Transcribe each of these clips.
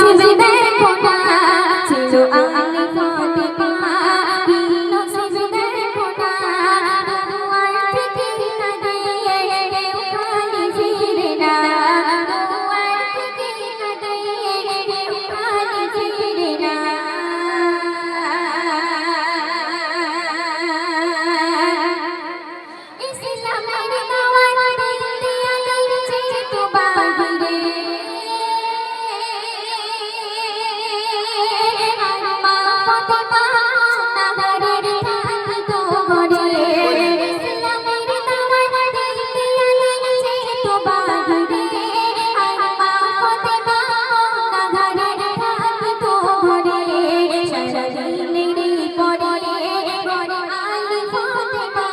নসিবে দেখো না ছিল আলী ফাতেমা কি নসিবে দেখো না দুয়ার থেকে কাঁদে কেউ খালি ফিরে না দুয়ার থেকে কাঁদে কেউ খালি ফিরে না ইসলামের দাওয়াত দিতে আলী যেত বাহিরে আর মা ফাতেমা নাগারে থাকিতো ঘরে ইসলামের দাওয়াত দিতে আলী যেত বাহিরে আর মা ফাতেমা নাগারে থাকিতো ঘরে সারাদিনের পরে ঘরে আলী ফাতেমা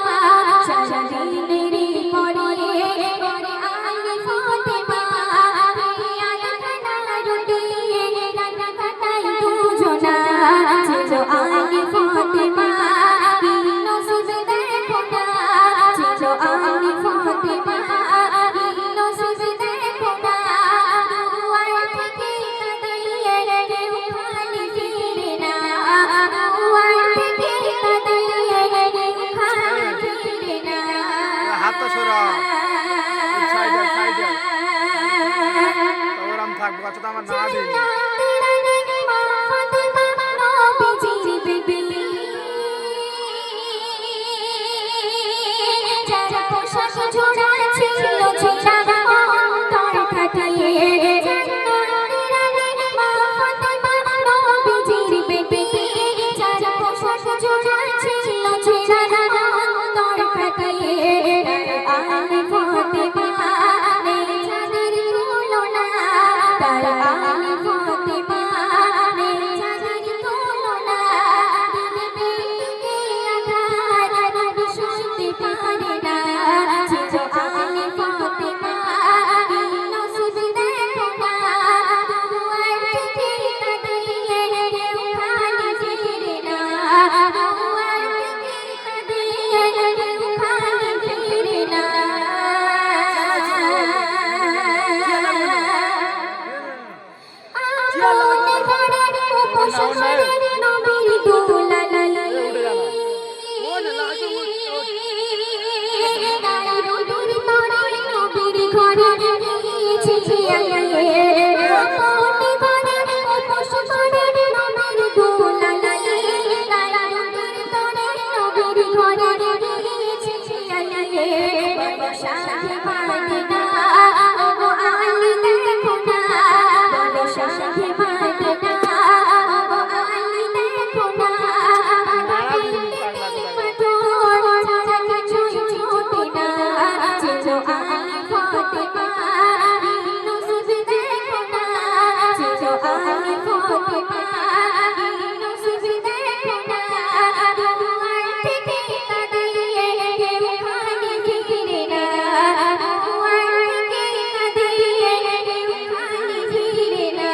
সারাদিনের পরে ঘরে আলী ফাতেমা আলাদা রুটি রান্না কাটাই দুজনা ছিল আলী ফাতেমা কি নসিবে দেখো না ছিল আলী ফাতেমা কি নসিবে দেখো না দুয়ার থেকে কাঁদিয়ে কেউ খালি ফিরে না দুয়ার থেকে কাঁদিয়ে কেউ খালি ফিরে না হাতটা সরা সাইডে সাইডে ওরাম থাকবো আচ্ছা তো আমার না দিন মা ফাতেমা নবীজির বিবি যার পোশাক জোড়া ছিল ছেঁড়া অন্তর কাটিয়ে মা ফাতেমা নবীজির বিবি যার পোশাক জোড়া ছিল ছেঁড়া অন্তর কাটিয়ে আলী ফাতেমা নেই যাদের তুলনা তার আলী ফাতেমা নেই যাদের তুলনা দিকে আঘাত নবী সইতে পারে না ছিল আলী ফাতেমা কি নসিবে দেখো না দুয়ার থেকে কাঁদিয়ে কেউ খালি ফিরে না দুয়ার থেকে কাঁদিয়ে কেউ খালি ফিরে না আমনে ঘরে উপশাসনে নবীর দুলালি গায়ে রুদুর তরে নবীর ঘরে গিয়েছে জিয়ায়ে আমনে ঘরে উপশাসনে নবীর দুলালি গায়ে রুদুর তরে নবীর ঘরে গিয়েছে জিয়ায়ে বলো শাহে মদিনা ও আলী দেখো না বলো শাহে মদিনা ও আলী দেখো না ছাড়া কিছুই ছোটে না ছিল আলী ফাতেমা কি নসিবে দেখো না ছিল আলী ফাতেমা কি নসিবে দেখো না দুয়ার থেকে কাঁদিয়ে কেউ খালি ফিরে না দুয়ার থেকে কাঁদিয়ে কেউ খালি ফিরে না